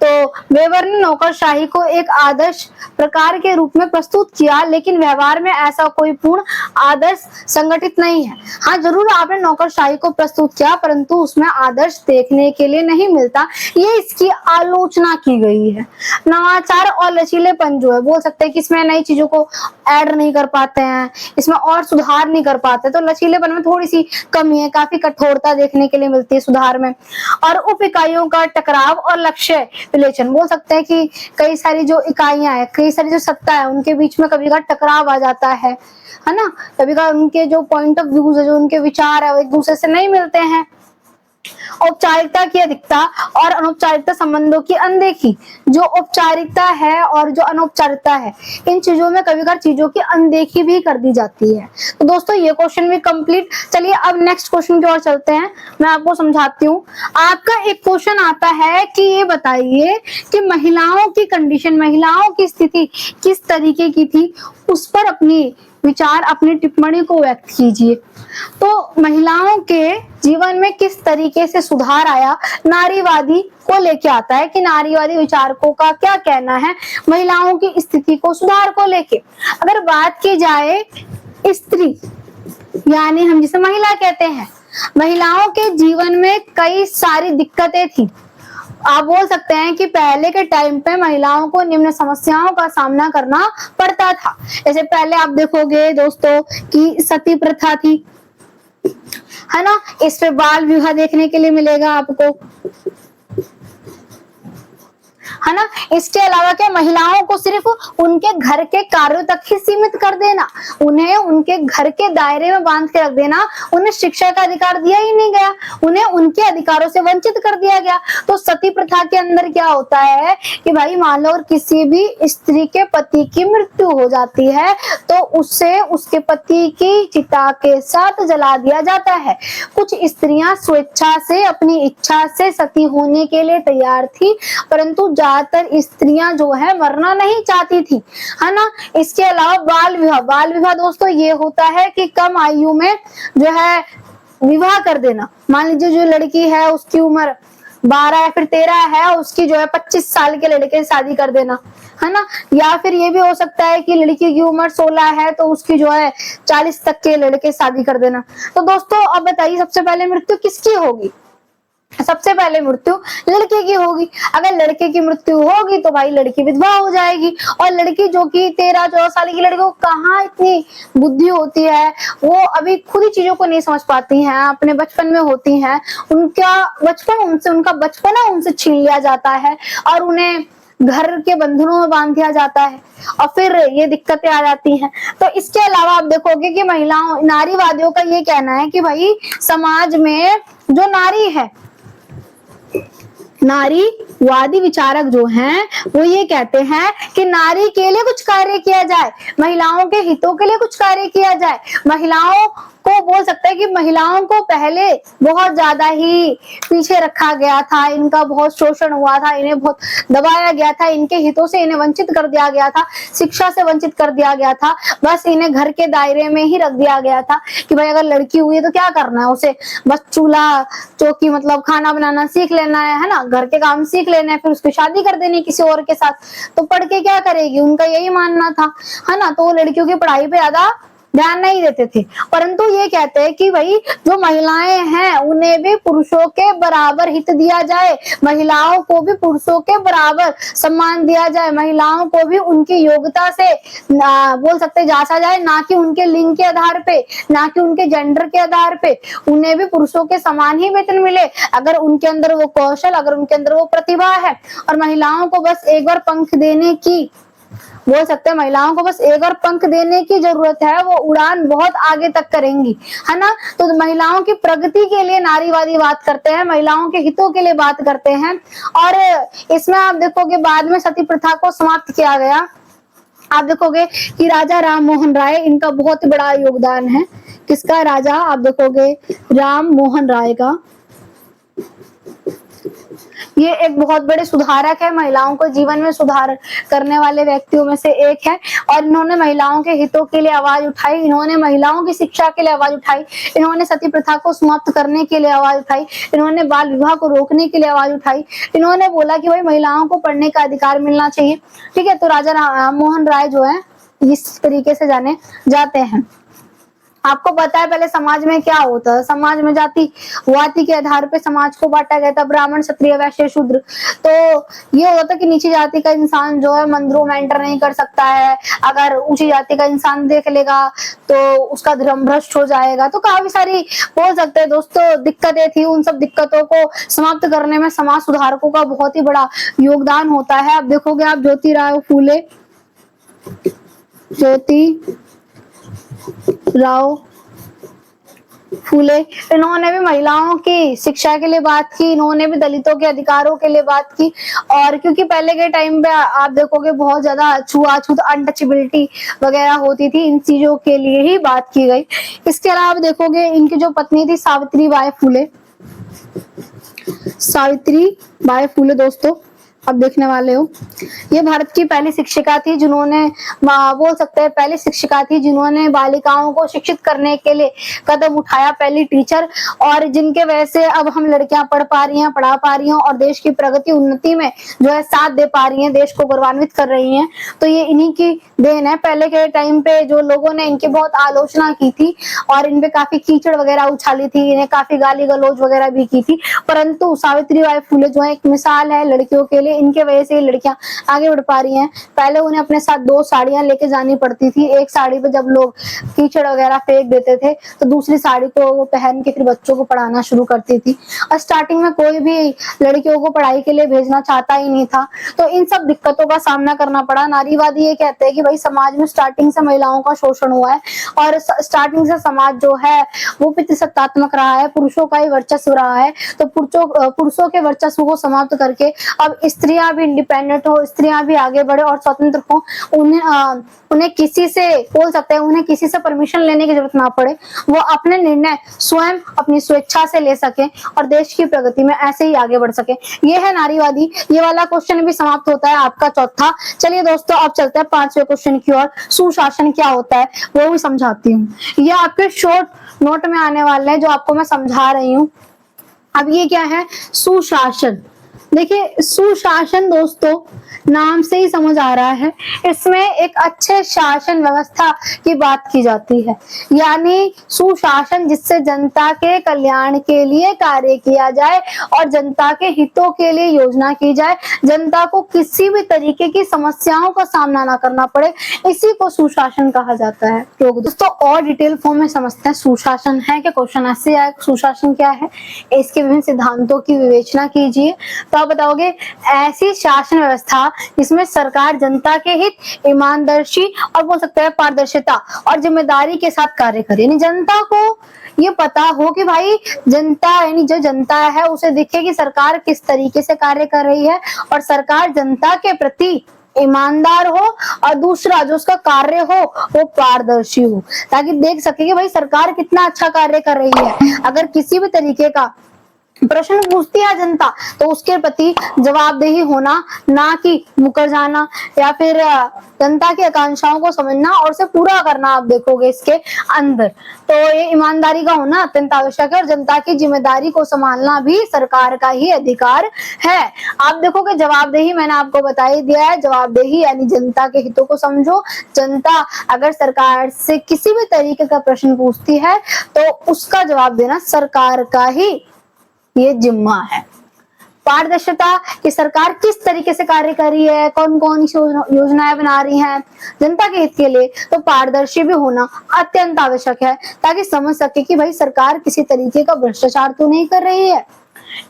तो वेबर ने नौकरशाही को एक आदर्श प्रकार के रूप में प्रस्तुत किया, लेकिन व्यवहार में ऐसा कोई पूर्ण आदर्श संगठित नहीं है। हाँ जरूर आपने नौकरशाही को प्रस्तुत किया, परंतु उसमें आदर्श देखने के लिए नहीं मिलता, ये इसकी आलोचना की गई है। नवाचार और लचीलेपन जो है, बोल सकते हैं कि इसमें नई चीजों को ऐड नहीं कर पाते हैं, इसमें और सुधार नहीं कर पाते, तो लचीलेपन में थोड़ी सी कमी है, काफी कठोरता देखने के लिए मिलती है सुधार में। और उप इकाइयों का टकराव और लक्ष्य विवेचन, बोल सकते हैं कि कई सारी जो इकाइयां है, कई सारी जो सत्ता है, उनके बीच में कभी का टकराव आ जाता है ना, कभी का उनके जो पॉइंट ऑफ व्यूज है, जो उनके विचार है, वो एक दूसरे से नहीं मिलते हैं। औपचारिकता की अधिकता और अनौपचारिकता संबंधों की अनदेखी, जो औपचारिकता है और जो अनौपचारिकता है, इन चीजों में कभी कभार चीजों की अनदेखी भी कर दी जाती है। तो दोस्तों ये क्वेश्चन भी कंप्लीट। चलिए अब नेक्स्ट क्वेश्चन की ओर चलते हैं, मैं आपको समझाती हूँ। आपका एक क्वेश्चन आता है कि ये बताइए कि महिलाओं की कंडीशन, महिलाओं की स्थिति किस तरीके की थी उस पर अपनी विचार, अपनी टिप्पणी को व्यक्त कीजिए। तो महिलाओं के जीवन में किस तरीके से सुधार आया, नारीवादी को लेके आता है कि नारीवादी विचारकों का क्या कहना है महिलाओं की स्थिति को सुधार को लेके। अगर बात की जाए स्त्री यानी हम जिसे महिला कहते हैं, महिलाओं के जीवन में कई सारी दिक्कतें थी। आप बोल सकते हैं कि पहले के टाइम पे महिलाओं को निम्न समस्याओं का सामना करना पड़ता था। जैसे पहले आप देखोगे दोस्तों कि सती प्रथा थी, है ना, इस पे बाल विवाह देखने के लिए मिलेगा आपको, है ना। इसके अलावा क्या महिलाओं को सिर्फ उनके घर के कार्यों तक ही सीमित कर देना, उन्हें उनके घर के दायरे में बांध के रख देना, उन्हें शिक्षा का अधिकार दिया ही नहीं गया, उन्हें उनके अधिकारों से वंचित कर दिया गया। तो सती प्रथा के अंदर क्या होता है कि भाई मान लो किसी भी स्त्री के पति की मृत्यु हो जाती है तो उसे उसके पति की चिता के साथ जला दिया जाता है। कुछ स्त्रियां स्वेच्छा से अपनी इच्छा से सती होने के लिए तैयार थी, परंतु ज्यादातर स्त्रियां जो है मरना नहीं चाहती थी, है ना। इसके अलावा बाल विवाह, बाल विवाह दोस्तों ये होता है कि कम आयु में जो है विवाह कर देना। मान लीजिए जो लड़की है उसकी उम्र 12 या फिर 13 है, उसकी जो है 25 साल के लड़के से शादी कर देना, है ना। या फिर ये भी हो सकता है कि लड़की की उम्र 16 है तो उसकी जो है 40 तक के लड़के शादी कर देना। तो दोस्तों अब बताइए सबसे पहले मृत्यु किसकी होगी? सबसे पहले मृत्यु लड़के की होगी। अगर लड़के की मृत्यु होगी तो भाई लड़की विधवा हो जाएगी, और लड़की जो कि 13-14 साल की लड़की को कहाँ इतनी बुद्धि होती है, वो अभी खुद ही चीजों को नहीं समझ पाती हैं, अपने बचपन में होती हैं, उनका बचपना उनसे छीन लिया जाता है और उन्हें घर के बंधनों में बांध दिया जाता है और फिर ये दिक्कतें आ जाती हैं। तो इसके अलावा आप देखोगे कि महिलाओं, नारीवादियों का ये कहना है कि भाई समाज में जो नारी है, नारीवादी विचारक जो हैं वो ये कहते हैं कि नारी के लिए कुछ कार्य किया जाए, महिलाओं के हितों के लिए कुछ कार्य किया जाए। महिलाओं को बोल सकते हैं कि महिलाओं को पहले बहुत ज्यादा ही पीछे रखा गया था, इनका बहुत शोषण हुआ था, इन्हें बहुत दबाया गया था, इनके हितों से इन्हें वंचित कर दिया गया था, शिक्षा से वंचित कर दिया गया था, बस इन्हें घर के दायरे में ही रख दिया गया था कि भाई अगर लड़की हुई है तो क्या करना है, उसे बस चूल्हा चौकी मतलब खाना बनाना सीख लेना है ना, घर के काम सीख लेना है, फिर उसकी शादी कर देनी किसी और के साथ, तो पढ़ के क्या करेगी, उनका यही मानना था, है ना। तो वो लड़कियों की पढ़ाई पे ज्यादा ध्यान नहीं देते थे। परंतु ये कहते हैं कि भाई जो महिलाएं हैं उन्हें भी पुरुषों के बराबर हित दिया जाए, महिलाओं को भी पुरुषों के बराबर सम्मान दिया जाए, महिलाओं को भी उनकी योग्यता से बोल सकते जांचा जाए, ना कि उनके लिंग के आधार पे, ना कि उनके जेंडर के आधार पे, उन्हें भी पुरुषों के समान ही वेतन मिले अगर उनके अंदर वो कौशल, अगर उनके अंदर वो प्रतिभा है। और महिलाओं को बस एक बार पंख देने की, बोल सकते हैं महिलाओं को बस एक और पंख देने की जरूरत है, वो उड़ान बहुत आगे तक करेंगी, है ना। तो महिलाओं की प्रगति के लिए नारीवादी बात करते हैं, महिलाओं के हितों के लिए बात करते हैं। और इसमें आप देखोगे बाद में सती प्रथा को समाप्त किया गया। आप देखोगे कि राजा राम मोहन राय, इनका बहुत बड़ा योगदान है। किसका? राजा, आप देखोगे राम मोहन राय का। ये एक बहुत बड़े सुधारक है, महिलाओं को जीवन में सुधार करने वाले व्यक्तियों में से एक है, और इन्होंने महिलाओं के हितों के लिए आवाज उठाई, इन्होंने महिलाओं की शिक्षा के लिए आवाज उठाई, इन्होंने सती प्रथा को समाप्त करने के लिए आवाज उठाई, इन्होंने बाल विवाह को रोकने के लिए आवाज उठाई, इन्होंने बोला कि भाई महिलाओं को पढ़ने का अधिकार मिलना चाहिए। ठीक है, तो राजा राम मोहन राय जो है इस तरीके से जाने जाते हैं। आपको पता है पहले समाज में क्या होता है, समाज में जाति वाति के आधार पे समाज को बांटा गया था, ब्राह्मण, क्षत्रिय, वैश्य, शूद्र। तो ये होता है कि नीची जाति का इंसान जो है मंदिरों में एंटर नहीं कर सकता है, अगर ऊंची जाति का इंसान देख लेगा तो उसका धर्म भ्रष्ट हो जाएगा। तो काफी सारी बोल सकते हैं दोस्तों दिक्कतें थी, उन सब दिक्कतों को समाप्त करने में समाज सुधारकों का बहुत ही बड़ा योगदान होता है। अब देखोगे आप ज्योतिराव फूले, इन्होंने भी महिलाओं की शिक्षा के लिए बात की, इन्होंने भी दलितों के अधिकारों के लिए बात की। और क्योंकि पहले के टाइम पे आप देखोगे बहुत ज्यादा छुआछूत, अनटचेबिलिटी वगैरह होती थी, इन चीजों के लिए ही बात की गई। इसके अलावा आप देखोगे इनकी जो पत्नी थी सावित्रीबाई फूले दोस्तों, अब देखने वाले हो, ये भारत की पहली शिक्षिका थी जिन्होंने, बोल सकते हैं पहली शिक्षिका थी जिन्होंने बालिकाओं को शिक्षित करने के लिए कदम उठाया, पहली टीचर, और जिनके वजह से अब हम लड़कियां पढ़ पा रही हैं, पढ़ा पा रही हैं और देश की प्रगति उन्नति में जो है साथ दे पा रही हैं, देश को गौरवान्वित कर रही हैं। तो ये इन्हीं की देन है। पहले के टाइम पे जो लोगों ने इनकी बहुत आलोचना की थी और इनपे काफी कीचड़ वगैरह उछाली थी, इन्हें काफी गाली गलौज वगैरह भी की थी, परंतु सावित्रीबाई फुले जो है एक मिसाल है लड़कियों के लिए। इनके वजह से लड़कियां आगे बढ़ पा रही हैं। पहले उन्हें अपने साथ 2 साड़ियां लेके जानी पड़ती थी। एक साड़ी पे जब लोग कीचड़ वगैरह फेंक देते थे तो दूसरी साड़ी को वो पहन के फिर बच्चों को पढ़ाना शुरू करती थी। और स्टार्टिंग में कोई भी लड़कियों को पढ़ाई के लिए भेजना चाहता ही नहीं था, तो इन सब दिक्कतों का सामना करना पड़ा। नारीवादी ये कहते हैं कि भाई समाज में स्टार्टिंग से महिलाओं का शोषण हुआ है और स्टार्टिंग से समाज जो है वो पितृसत्तात्मक रहा है, पुरुषों का ही वर्चस्व रहा है। तो पुरुषों के वर्चस्व को समाप्त करके अब स्त्रियां भी इंडिपेंडेंट हो, स्त्रियां भी आगे बढ़े और स्वतंत्र हो। उन्हें किसी से, बोल सकते हैं उन्हें किसी से परमिशन लेने की जरूरत ना पड़े, वो अपने निर्णय स्वयं अपनी स्वेच्छा से ले सके और देश की प्रगति में ऐसे ही आगे बढ़ सके। ये है नारीवादी। ये वाला क्वेश्चन भी समाप्त होता है आपका चौथा। चलिए दोस्तों अब चलते हैं 5वें क्वेश्चन की ओर। सुशासन क्या होता है वो भी समझाती हूँ। ये आपके शॉर्ट नोट में आने वाले हैं जो आपको मैं समझा रही हूँ। अब ये क्या है सुशासन। देखिए सुशासन दोस्तों नाम से ही समझ आ रहा है, इसमें एक अच्छे शासन व्यवस्था की बात की जाती है। यानी सुशासन जिससे जनता के कल्याण के लिए कार्य किया जाए और जनता के हितों के लिए योजना की जाए, जनता को किसी भी तरीके की समस्याओं का सामना ना करना पड़े, इसी को सुशासन कहा जाता है। तो दोस्तों और डिटेल फॉर्म में समझते हैं सुशासन है क्या। क्वेश्चन ऐसे आए सुशासन क्या है, इसके विभिन्न सिद्धांतों की विवेचना कीजिए। तो आप बताओगे ऐसी शासन व्यवस्था जिसमें सरकार जनता के हित, ईमानदारी और बोल सकते हैं पारदर्शिता और जिम्मेदारी के साथ कार्य करे। यानी जनता को ये पता हो कि भाई जनता, यानी जो जनता है उसे दिखे कि सरकार किस तरीके से कार्य कर रही है और सरकार जनता के प्रति ईमानदार हो और दूसरा जो उसका कार्य हो वो पारदर्शी हो, ताकि देख सके कि भाई सरकार कितना अच्छा कार्य कर रही है। अगर किसी भी तरीके का प्रश्न पूछती है जनता तो उसके प्रति जवाबदेही होना, ना कि मुकर जाना या फिर जनता की आकांक्षाओं को समझना और उसे पूरा करना। आप देखोगे इसके अंदर तो ये ईमानदारी का होना अत्यंत आवश्यक है और जनता की जिम्मेदारी को संभालना भी सरकार का ही अधिकार है। आप देखोगे जवाबदेही मैंने आपको बता ही दिया है। जवाबदेही यानी जनता के हितों को समझो। जनता अगर सरकार से किसी भी तरीके का प्रश्न पूछती है तो उसका जवाब देना सरकार का ही ये जिम्मा है। पारदर्शिता कि सरकार किस तरीके से कार्य कर रही है, कौन कौन सी योजनाएं बना रही हैं जनता के हित के लिए, तो पारदर्शी भी होना अत्यंत आवश्यक है ताकि समझ सके कि भाई सरकार किसी तरीके का भ्रष्टाचार तो नहीं कर रही है।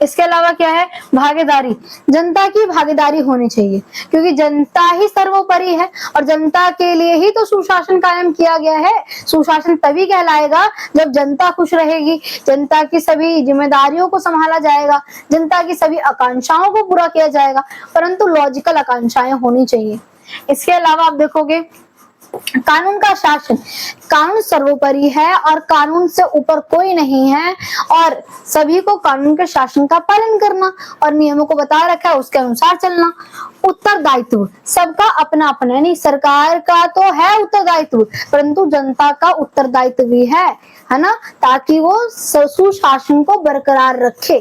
इसके अलावा क्या है भागीदारी, जनता की भागीदारी होनी चाहिए क्योंकि जनता ही सर्वोपरि है और जनता के लिए ही तो सुशासन कायम किया गया है। सुशासन तभी कहलाएगा जब जनता खुश रहेगी, जनता की सभी जिम्मेदारियों को संभाला जाएगा, जनता की सभी आकांक्षाओं को पूरा किया जाएगा, परंतु लॉजिकल आकांक्षाएं होनी चाहिए। इसके अलावा आप देखोगे कानून का शासन, कानून सर्वोपरि है और कानून से ऊपर कोई नहीं है और सभी को कानून के शासन का पालन करना और नियमों को बता रखा है उसके अनुसार चलना। उत्तरदायित्व सबका अपना अपना, नहीं सरकार का तो है उत्तरदायित्व परंतु जनता का उत्तरदायित्व भी है ना, ताकि वो सुशासन को बरकरार रखे।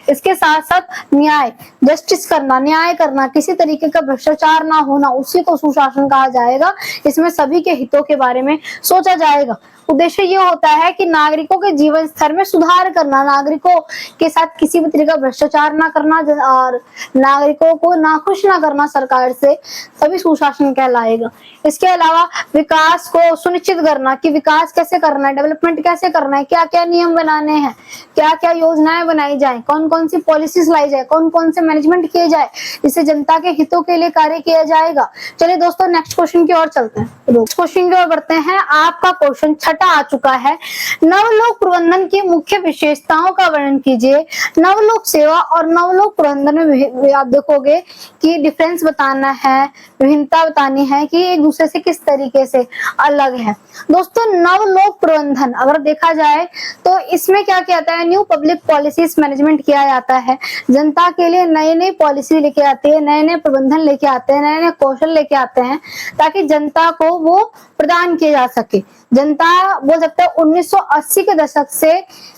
इसके साथ साथ न्याय, जस्टिस करना, न्याय करना, किसी तरीके का भ्रष्टाचार ना होना, उसी को सुशासन कहा जाएगा। इसमें सभी के हितों के बारे में सोचा जाएगा। उद्देश्य ये होता है कि नागरिकों के जीवन स्तर में सुधार करना, नागरिकों के साथ किसी भी तरीके का भ्रष्टाचार ना करना और नागरिकों को नाखुश ना करना सरकार से, तभी सुशासन कहलाएगा। इसके अलावा विकास को सुनिश्चित करना कि विकास कैसे करना है, डेवलपमेंट कैसे करना है, क्या क्या नियम बनाने हैं, क्या क्या योजनाएं बनाई जाए, कौन कौन सी पॉलिसीज लाई जाए, कौन कौन से मैनेजमेंट किए जाए, जिससे जनता के हितों के लिए कार्य किया जाएगा। चलिए दोस्तों नेक्स्ट क्वेश्चन की ओर चलते हैं। नेक्स्ट क्वेश्चन की ओर बढ़ते हैं। आपका क्वेश्चन दुपट्टा आ चुका है। नवलोक प्रबंधन की मुख्य विशेषताओं का वर्णन कीजिए। नवलोक सेवा और नवलोक प्रबंधन में आप देखोगे कि डिफरेंस बताना है, विभिन्नता बतानी है कि एक दूसरे से किस तरीके से अलग है। दोस्तों, नवलोक प्रबंधन अगर देखा जाए तो इसमें क्या किया जाता है, न्यू पब्लिक पॉलिसीज मैनेजमेंट किया जाता है। जनता के लिए नई नई पॉलिसी लेके आते हैं, नए नए प्रबंधन लेके आते हैं, नए नए कौशल लेके आते हैं ताकि जनता को वो प्रदान किए जा सके। जनता बोल सकते हैं 1980 के दशक से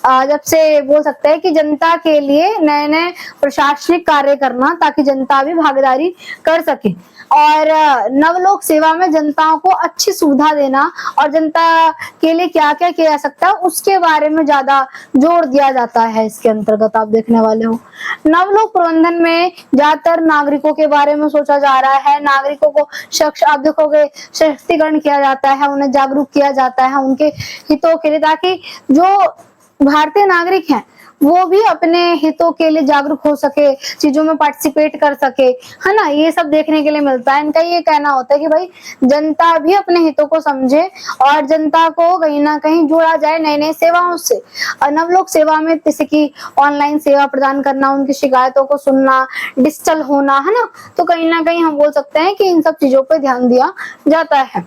जब से बोल सकते हैं कि जनता के लिए नए नए प्रशासनिक कार्य करना ताकि जनता भी भागीदारी कर सके। और नवलोक सेवा में जनताओं को अच्छी सुविधा देना और जनता के लिए क्या क्या किया जा सकता है उसके बारे में ज्यादा जोर दिया जाता है। इसके अंतर्गत आप देखने वाले हो नवलोक प्रबंधन में ज्यादातर नागरिकों के बारे में सोचा जा रहा है। नागरिकों को आप देखोगे सशक्तिकरण किया जाता है, उन्हें जागरूक किया जाता है उनके हितों के लिए, ताकि जो भारतीय नागरिक हैं वो भी अपने हितों के लिए जागरूक हो सके, चीजों में पार्टिसिपेट कर सके, है ना। ये सब देखने के लिए मिलता है। इनका ये कहना होता है कि भाई जनता भी अपने हितों को समझे और जनता को कहीं ना कहीं जोड़ा जाए नई नई सेवाओं से। नवलोक सेवा में जैसे कि ऑनलाइन सेवा प्रदान करना, उनकी शिकायतों को सुनना, डिजिटल होना, है ना। तो कहीं ना कहीं हम बोल सकते हैं कि इन सब चीजों पर ध्यान दिया जाता है।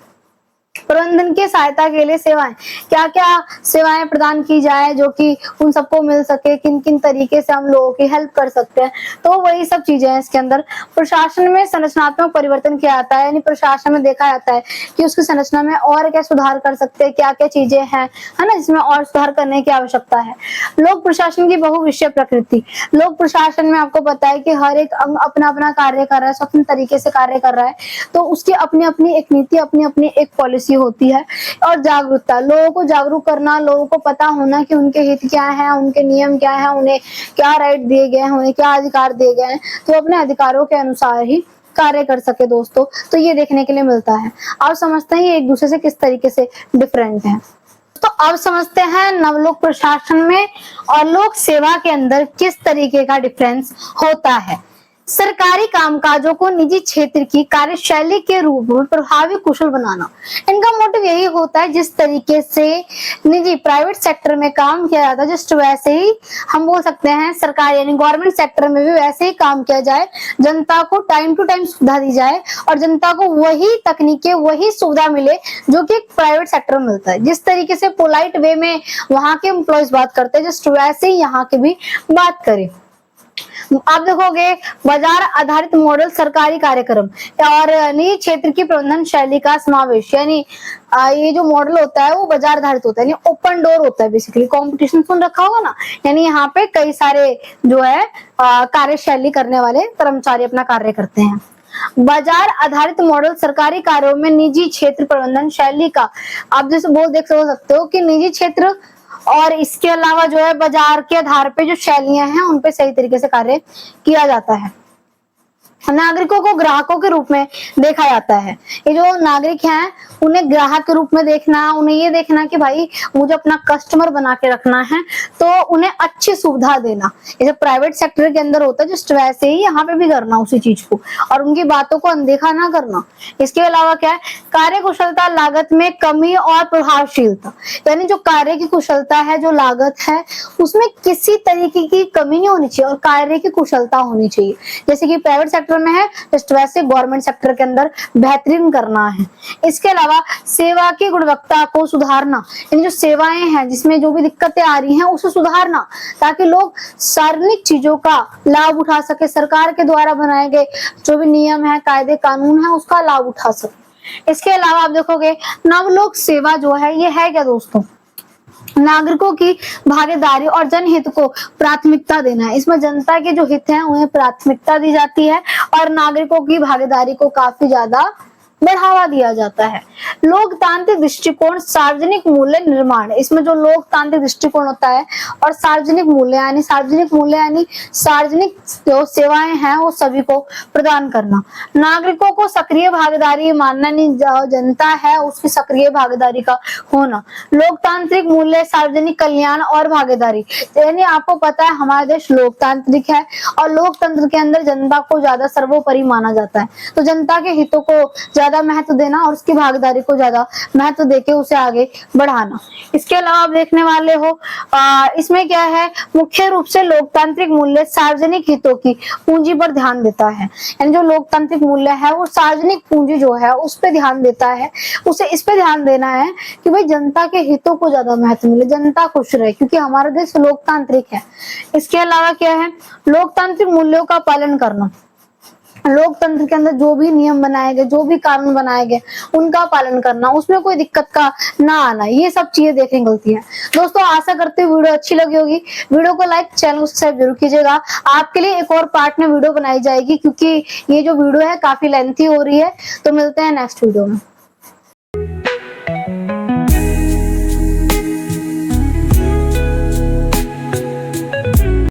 प्रबंधन की सहायता के लिए सेवाएं, क्या क्या सेवाएं प्रदान की जाए जो कि उन सबको मिल सके, किन किन तरीके से हम लोगों की हेल्प कर सकते हैं, तो वही सब चीजें हैं इसके अंदर। प्रशासन में संरचनात्मक परिवर्तन किया जाता है, यानी प्रशासन में देखा जाता है कि उसकी संरचना में और क्या सुधार कर सकते हैं, क्या क्या चीजें हैं, है ना, जिसमें और सुधार करने की आवश्यकता है। लोक प्रशासन की बहुविषय प्रकृति, लोक प्रशासन में आपको पता है कि हर एक अंग अपना अपना कार्य कर रहा है, स्वतंत्र तरीके से कार्य कर रहा है, तो उसकी अपनी अपनी एक नीति, अपनी अपनी एक पॉलिसी होती है। और जागरूकता, लोगों को जागरूक करना, लोगों को पता होना कि उनके हित क्या है, उनके नियम क्या है, उन्हें क्या राइट दिए गए हैं, उन्हें क्या अधिकार दिए गए हैं, तो अपने अधिकारों के अनुसार ही कार्य कर सके दोस्तों। तो ये देखने के लिए मिलता है। आप समझते हैं ये एक दूसरे से किस तरीके से डिफरेंट है। तो अब समझते हैं नवलोक प्रशासन में और लोक सेवा के अंदर किस तरीके का डिफरेंस होता है। सरकारी कामकाजों को निजी क्षेत्र की कार्यशैली के रूप में प्रभावी कुशल बनाना, इनका मोटिव यही होता है जिस तरीके से निजी प्राइवेट सेक्टर में काम किया जाता है जस्ट वैसे ही हम बोल सकते हैं सरकारी यानी गवर्नमेंट सेक्टर में भी वैसे ही काम किया जाए, जनता को टाइम टू टाइम सुविधा दी जाए और जनता को वही तकनीकें, वही सुविधा मिले जो कि प्राइवेट सेक्टर में मिलता है। जिस तरीके से पोलाइट वे में वहां के एम्प्लॉयज बात करते हैं जस्ट वैसे ही यहाँ की भी बात करें। आप देखोगे बाजार आधारित मॉडल सरकारी कार्यक्रम और निजी क्षेत्र की प्रबंधन शैली का समावेश, यानी ये जो मॉडल होता है वो बाजार आधारित होता है, यानी ओपन डोर होता है। बेसिकली कंपटीशन सुन रखा होगा ना, यानी यहाँ पे कई सारे जो है कार्यशैली करने वाले कर्मचारी अपना कार्य करते हैं। बाजार आधारित मॉडल सरकारी कार्यों में निजी क्षेत्र प्रबंधन शैली का आप जैसे देख सकते हो कि निजी क्षेत्र और इसके अलावा जो है बाजार के आधार पे जो शैलियां हैं उन पे सही तरीके से कार्य किया जाता है। नागरिकों को ग्राहकों के रूप में देखा जाता है। ये जो नागरिक हैं उन्हें ग्राहक के रूप में देखना, उन्हें ये देखना कि भाई मुझे अपना कस्टमर बना के रखना है, तो उन्हें अच्छी सुविधा देना। जैसे प्राइवेट सेक्टर के अंदर होता है जस्ट वैसे ही यहाँ पे भी करना उसी चीज को और उनकी बातों को अनदेखा ना करना। इसके अलावा क्या है, कार्य कुशलता, लागत में कमी और प्रभावशीलता, यानी जो कार्य की कुशलता है, जो लागत है, उसमें किसी तरीके की कमी नहीं होनी चाहिए और कार्य की कुशलता होनी चाहिए। जैसे कि प्राइवेट सेक्टर में है जस्ट वैसे गवर्नमेंट सेक्टर के अंदर बेहतरीन करना है। इसके अलावा सेवा की गुणवत्ता को सुधारना, यानी जो सेवाएं हैं जिसमें जो भी दिक्कतें आ रही हैं उसे सुधारना ताकि लोग सार्वजनिक चीजों का लाभ उठा सके, सरकार के द्वारा बनाए गए जो भी नियम है, कायदे कानून है उसका लाभ उठा सके। इसके अलावा आप देखोगे नवलोक सेवा जो है ये है क्या दोस्तों, नागरिकों की भागीदारी और जनहित को प्राथमिकता देना है। इसमें जनता के जो हित हैं उन्हें प्राथमिकता दी जाती है और नागरिकों की भागीदारी को काफी ज्यादा बढ़ावा दिया जाता है। लोकतांत्रिक दृष्टिकोण, सार्वजनिक मूल्य निर्माण, इसमें जो लोकतांत्रिक दृष्टिकोण होता है और सार्वजनिक मूल्य यानी सार्वजनिक जो सेवाएं हैं वो सभी को प्रदान करना। नागरिकों को सक्रिय भागीदारी मानना, नहीं जनता है उसकी सक्रिय भागीदारी का होना। लोकतांत्रिक मूल्य, सार्वजनिक कल्याण और भागीदारी, यानी आपको पता है हमारा देश लोकतांत्रिक है और लोकतंत्र के अंदर जनता को ज्यादा सर्वोपरि माना जाता है, तो जनता के हितों को ज्यादा ज्यादा महत्व देना और उसकी भागीदारी को ज्यादा महत्व देके उसे आगे बढ़ाना। इसके अलावा आप देखने वाले हो इसमें क्या है, मुख्य रूप से लोकतांत्रिक मूल्य सार्वजनिक हितों की पूंजी पर ध्यान देता है। यानी जो लोकतांत्रिक मूल्य है वो सार्वजनिक पूंजी जो है उस पर ध्यान देता है। उसे इस पे ध्यान देना है कि भाई जनता के हितों को ज्यादा महत्व मिले, जनता खुश रहे, क्योंकि हमारा देश लोकतांत्रिक है। इसके अलावा क्या है, लोकतांत्रिक मूल्यों का पालन करना। लोकतंत्र के अंदर जो भी नियम बनाए गए, जो भी कानून बनाए गए, उनका पालन करना, उसमें कोई दिक्कत का ना आना, ये सब चीजें देखने गलती है। दोस्तों आशा करते हुए वीडियो अच्छी लगी होगी। वीडियो को लाइक, चैनल को सब्सक्राइब जरूर कीजिएगा। आपके लिए एक और पार्ट में वीडियो बनाई जाएगी, क्योंकि ये जो वीडियो है काफी लेंथी हो रही है। तो मिलते हैं नेक्स्ट वीडियो में।